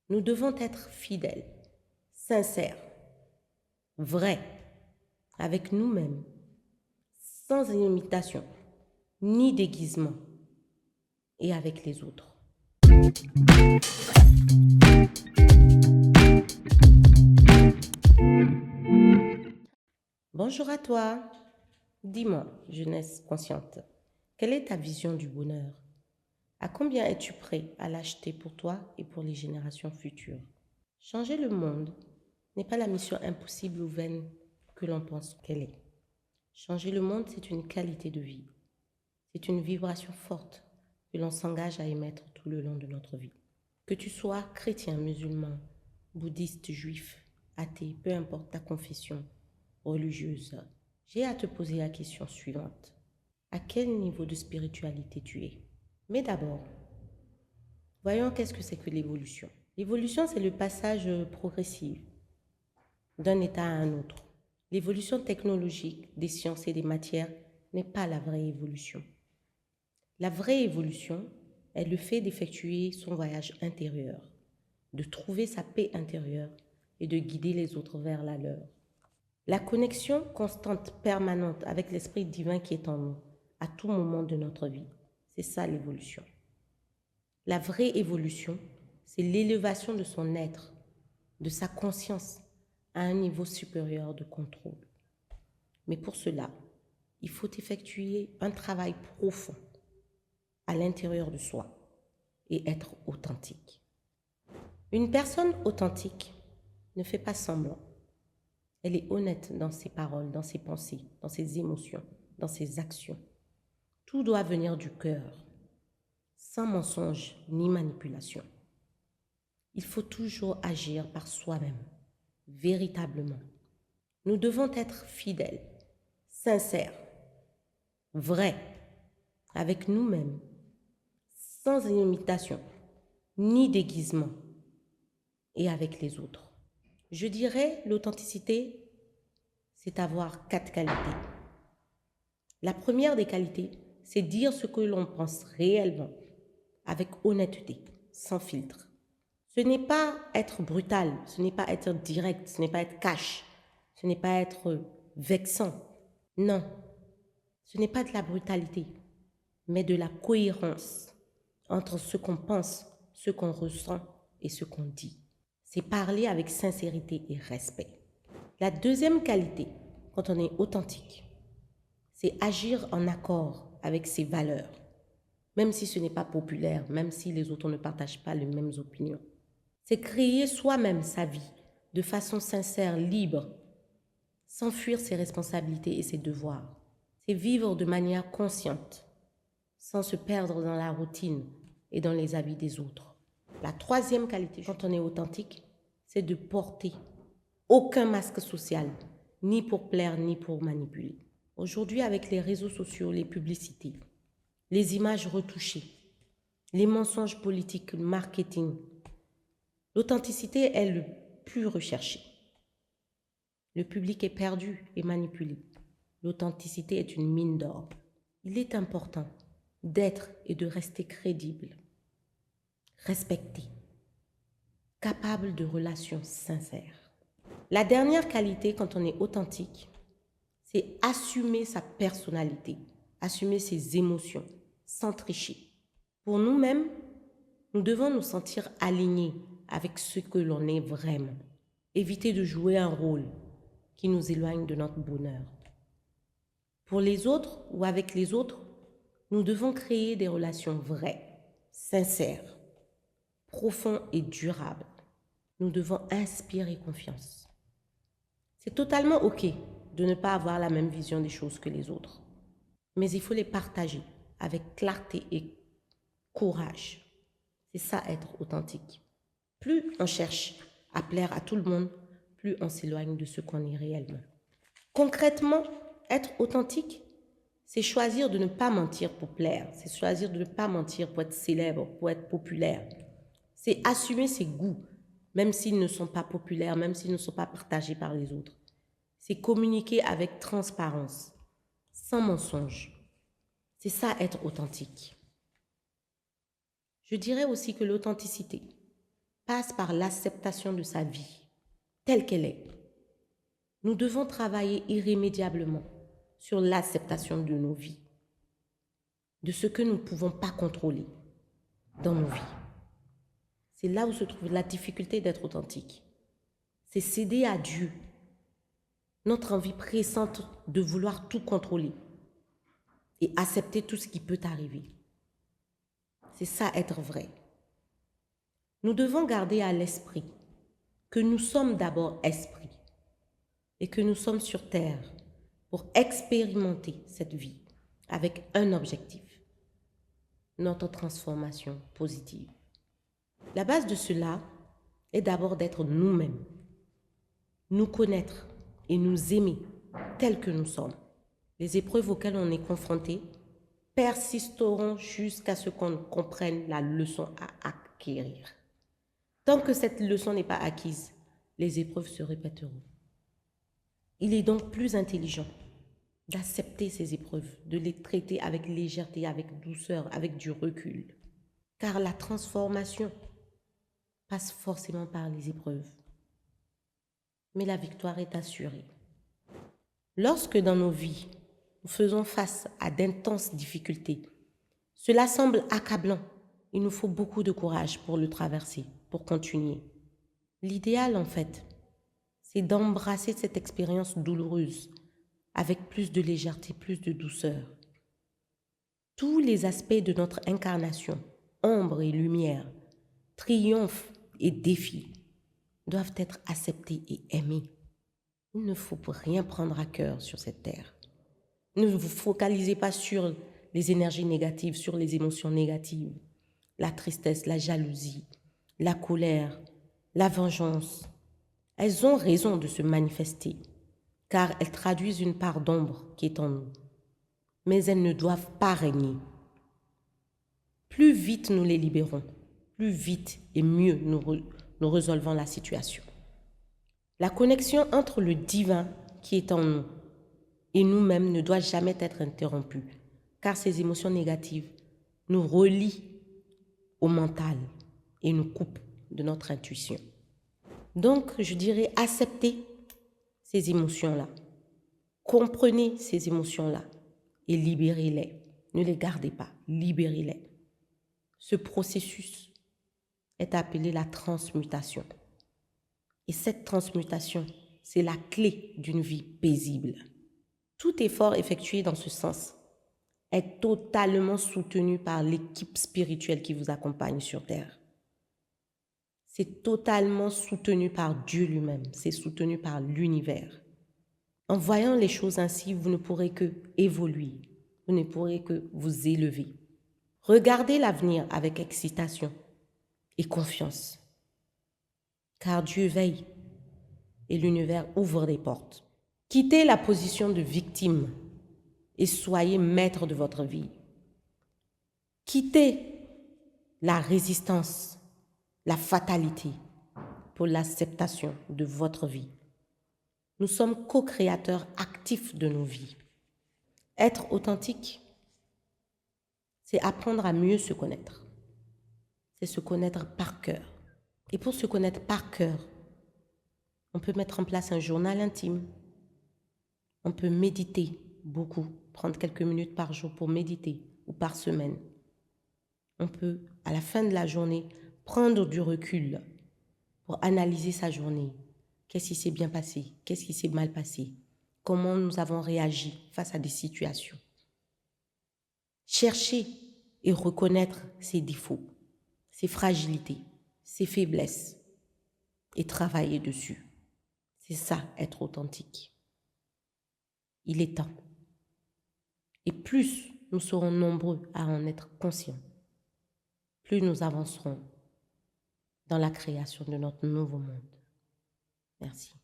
Nous devons être fidèles, sincères, vrais, avec nous-mêmes, sans imitation, ni déguisement, et avec les autres. Bonjour à toi. Dis-moi, jeunesse consciente, quelle est ta vision du bonheur? À combien es-tu prêt à l'acheter pour toi et pour les générations futures? Changer le monde n'est pas la mission impossible ou vaine que l'on pense qu'elle est. Changer le monde, c'est une qualité de vie. C'est une vibration forte que l'on s'engage à émettre tout le long de notre vie. Que tu sois chrétien, musulman, bouddhiste, juif, athée, peu importe ta confession religieuse, j'ai à te poser la question suivante. À quel niveau de spiritualité tu es? Mais d'abord, voyons qu'est-ce que c'est que l'évolution. L'évolution, c'est le passage progressif d'un état à un autre. L'évolution technologique des sciences et des matières n'est pas la vraie évolution. La vraie évolution est le fait d'effectuer son voyage intérieur, de trouver sa paix intérieure et de guider les autres vers la leur. La connexion constante, permanente avec l'Esprit divin qui est en nous, à tout moment de notre vie, c'est ça l'évolution. La vraie évolution, c'est l'élévation de son être, de sa conscience à un niveau supérieur de contrôle. Mais pour cela, il faut effectuer un travail profond à l'intérieur de soi et être authentique. Une personne authentique ne fait pas semblant. Elle est honnête dans ses paroles, dans ses pensées, dans ses émotions, dans ses actions. Tout doit venir du cœur, sans mensonge ni manipulation. Il faut toujours agir par soi-même, véritablement. Nous devons être fidèles, sincères, vrais, avec nous-mêmes, sans imitation, ni déguisement, et avec les autres. Je dirais l'authenticité, c'est avoir 4 qualités. La première des qualités, c'est dire ce que l'on pense réellement, avec honnêteté, sans filtre. Ce n'est pas être brutal, ce n'est pas être direct, ce n'est pas être cash, ce n'est pas être vexant. Non, ce n'est pas de la brutalité, mais de la cohérence entre ce qu'on pense, ce qu'on ressent et ce qu'on dit. C'est parler avec sincérité et respect. La deuxième qualité, quand on est authentique, c'est agir en accord avec ses valeurs, même si ce n'est pas populaire, même si les autres ne partagent pas les mêmes opinions. C'est créer soi-même sa vie de façon sincère, libre, sans fuir ses responsabilités et ses devoirs. C'est vivre de manière consciente, sans se perdre dans la routine et dans les avis des autres. La troisième qualité, quand on est authentique, c'est de porter aucun masque social, ni pour plaire, ni pour manipuler. Aujourd'hui, avec les réseaux sociaux, les publicités, les images retouchées, les mensonges politiques, le marketing, l'authenticité est le plus recherché. Le public est perdu et manipulé. L'authenticité est une mine d'or. Il est important d'être et de rester crédible, respecté, capable de relations sincères. La dernière qualité, quand on est authentique, c'est assumer sa personnalité, assumer ses émotions, sans tricher. Pour nous-mêmes, nous devons nous sentir alignés avec ce que l'on est vraiment. Éviter de jouer un rôle qui nous éloigne de notre bonheur. Pour les autres ou avec les autres, nous devons créer des relations vraies, sincères, profondes et durables. Nous devons inspirer confiance. C'est totalement OK de ne pas avoir la même vision des choses que les autres, mais il faut les partager avec clarté et courage. C'est ça être authentique. Plus on cherche à plaire à tout le monde, plus on s'éloigne de ce qu'on est réellement. Concrètement, être authentique, c'est choisir de ne pas mentir pour plaire. C'est choisir de ne pas mentir pour être célèbre, pour être populaire. C'est assumer ses goûts, même s'ils ne sont pas populaires, même s'ils ne sont pas partagés par les autres. C'est communiquer avec transparence, sans mensonge. C'est ça être authentique. Je dirais aussi que l'authenticité, passe par l'acceptation de sa vie, telle qu'elle est. Nous devons travailler irrémédiablement sur l'acceptation de nos vies, de ce que nous ne pouvons pas contrôler dans nos vies. C'est là où se trouve la difficulté d'être authentique. C'est céder à Dieu, notre envie pressante de vouloir tout contrôler et accepter tout ce qui peut arriver. C'est ça être vrai. Nous devons garder à l'esprit que nous sommes d'abord esprit et que nous sommes sur terre pour expérimenter cette vie avec un objectif, notre transformation positive. La base de cela est d'abord d'être nous-mêmes, nous connaître et nous aimer tels que nous sommes. Les épreuves auxquelles on est confronté persisteront jusqu'à ce qu'on comprenne la leçon à acquérir. Tant que cette leçon n'est pas acquise, les épreuves se répéteront. Il est donc plus intelligent d'accepter ces épreuves, de les traiter avec légèreté, avec douceur, avec du recul. Car la transformation passe forcément par les épreuves. Mais la victoire est assurée. Lorsque dans nos vies, nous faisons face à d'intenses difficultés, cela semble accablant. Il nous faut beaucoup de courage pour le traverser, pour continuer. L'idéal, en fait, c'est d'embrasser cette expérience douloureuse avec plus de légèreté, plus de douceur. Tous les aspects de notre incarnation, ombre et lumière, triomphe et défi, doivent être acceptés et aimés. Il ne faut rien prendre à cœur sur cette terre. Ne vous focalisez pas sur les énergies négatives, sur les émotions négatives, la tristesse, la jalousie, la colère, la vengeance. Elles ont raison de se manifester, car elles traduisent une part d'ombre qui est en nous. Mais elles ne doivent pas régner. Plus vite nous les libérons, plus vite et mieux nous résolvons la situation. La connexion entre le divin qui est en nous et nous-mêmes ne doit jamais être interrompue, car ces émotions négatives nous relient au mental et nous coupent de notre intuition. Donc, je dirais, acceptez ces émotions-là, comprenez ces émotions-là et libérez-les. Ne les gardez pas, libérez-les. Ce processus est appelé la transmutation. Et cette transmutation, c'est la clé d'une vie paisible. Tout effort effectué dans ce sens est totalement soutenu par l'équipe spirituelle qui vous accompagne sur Terre. C'est totalement soutenu par Dieu lui-même, c'est soutenu par l'univers. En voyant les choses ainsi, vous ne pourrez que évoluer, vous ne pourrez que vous élever. Regardez l'avenir avec excitation et confiance, car Dieu veille et l'univers ouvre des portes. Quittez la position de victime et soyez maître de votre vie. Quittez la résistance, la fatalité pour l'acceptation de votre vie. Nous sommes co-créateurs actifs de nos vies. Être authentique, c'est apprendre à mieux se connaître. C'est se connaître par cœur. Et pour se connaître par cœur, on peut mettre en place un journal intime. On peut méditer beaucoup, prendre quelques minutes par jour pour méditer ou par semaine. On peut, à la fin de la journée, prendre du recul pour analyser sa journée. Qu'est-ce qui s'est bien passé? Qu'est-ce qui s'est mal passé? Comment nous avons réagi face à des situations? Chercher et reconnaître ses défauts, ses fragilités, ses faiblesses et travailler dessus. C'est ça, être authentique. Il est temps. Et plus nous serons nombreux à en être conscients, plus nous avancerons dans la création de notre nouveau monde. Merci.